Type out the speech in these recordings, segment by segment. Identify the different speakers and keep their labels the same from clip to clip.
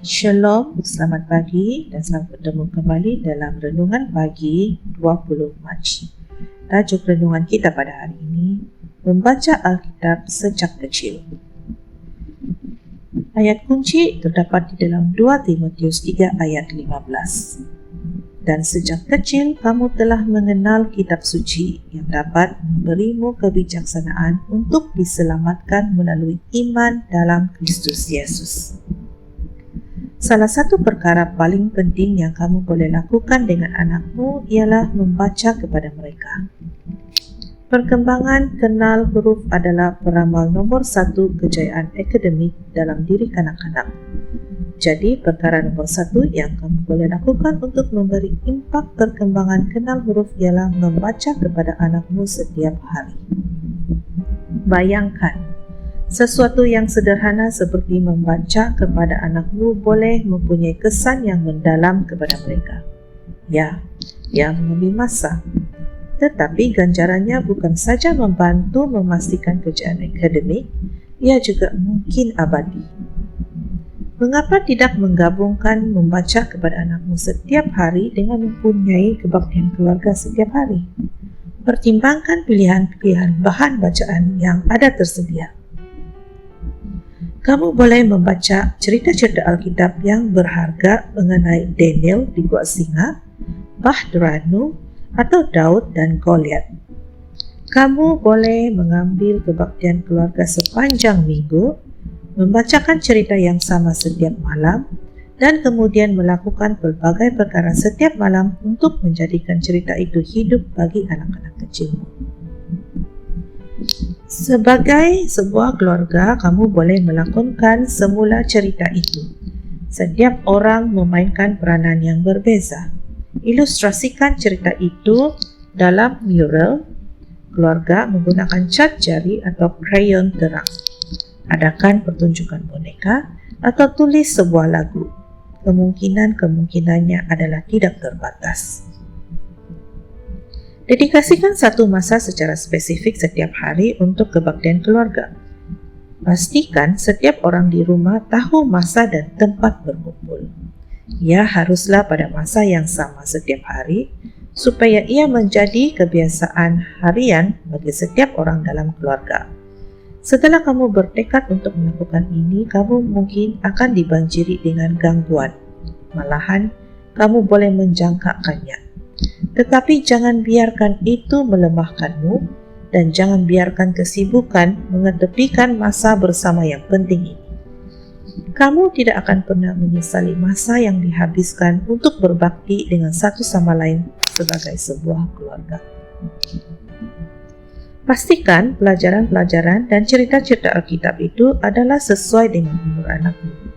Speaker 1: Shalom, selamat pagi dan selamat bertemu kembali dalam Renungan Pagi 20 Mac. Tajuk renungan kita pada hari ini, membaca Alkitab sejak kecil. Ayat kunci terdapat di dalam 2 Timotius 3 ayat 15. Dan sejak kecil kamu telah mengenal kitab suci yang dapat memberimu kebijaksanaan untuk diselamatkan melalui iman dalam Kristus Yesus. Salah satu perkara paling penting yang kamu boleh lakukan dengan anakmu ialah membaca kepada mereka. Perkembangan kenal huruf adalah peramal nomor 1 kejayaan akademik dalam diri kanak-kanak. Jadi, perkara nomor 1 yang kamu boleh lakukan untuk memberi impak perkembangan kenal huruf ialah membaca kepada anakmu setiap hari. Bayangkan, sesuatu yang sederhana seperti membaca kepada anakmu boleh mempunyai kesan yang mendalam kepada mereka. Ya, ia mengambil masa. Tetapi ganjarannya bukan saja membantu memastikan kejayaan akademik, ia juga mungkin abadi. Mengapa tidak menggabungkan membaca kepada anakmu setiap hari dengan mempunyai kebaktian keluarga setiap hari? Pertimbangkan pilihan-pilihan bahan bacaan yang ada tersedia. Kamu boleh membaca cerita-cerita Alkitab yang berharga mengenai Daniel di Gua Singa, Bahranu, atau Daud dan Goliat. Kamu boleh mengambil kebaktian keluarga sepanjang minggu, membacakan cerita yang sama setiap malam, dan kemudian melakukan pelbagai perkara setiap malam untuk menjadikan cerita itu hidup bagi anak-anak kecilmu. Sebagai sebuah keluarga, kamu boleh melakonkan semula cerita itu. Setiap orang memainkan peranan yang berbeza. Ilustrasikan cerita itu dalam mural keluarga menggunakan cat jari atau krayon terang. Adakan pertunjukan boneka atau tulis sebuah lagu. Kemungkinannya adalah tidak terbatas. Dedikasikan satu masa secara spesifik setiap hari untuk kebaktian keluarga. Pastikan setiap orang di rumah tahu masa dan tempat berkumpul. Ia haruslah pada masa yang sama setiap hari, supaya ia menjadi kebiasaan harian bagi setiap orang dalam keluarga. Setelah kamu bertekad untuk melakukan ini, kamu mungkin akan dibanjiri dengan gangguan. Malahan, kamu boleh menjangkakannya. Tetapi jangan biarkan itu melemahkanmu dan jangan biarkan kesibukan mengetepikan masa bersama yang penting ini. Kamu tidak akan pernah menyesali masa yang dihabiskan untuk berbakti dengan satu sama lain sebagai sebuah keluarga. Pastikan pelajaran-pelajaran dan cerita-cerita Alkitab itu adalah sesuai dengan umur anakmu.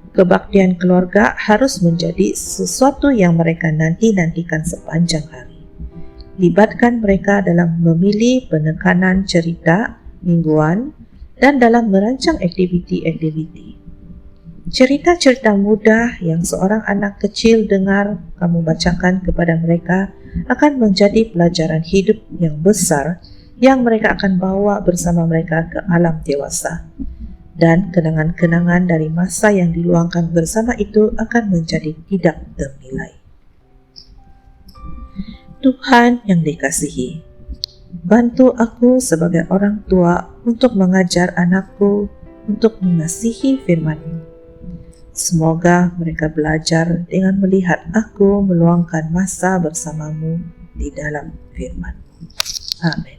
Speaker 1: Kebaktian keluarga harus menjadi sesuatu yang mereka nanti-nantikan sepanjang hari. Libatkan mereka dalam memilih penekanan cerita mingguan dan dalam merancang aktiviti-aktiviti. Cerita-cerita mudah yang seorang anak kecil dengar kamu bacakan kepada mereka akan menjadi pelajaran hidup yang besar yang mereka akan bawa bersama mereka ke alam dewasa. Dan kenangan-kenangan dari masa yang diluangkan bersama itu akan menjadi tidak ternilai. Tuhan yang dikasihi, bantu aku sebagai orang tua untuk mengajar anakku untuk mengasihi firman-Mu. Semoga mereka belajar dengan melihat aku meluangkan masa bersamamu di dalam firman-Mu. Amin.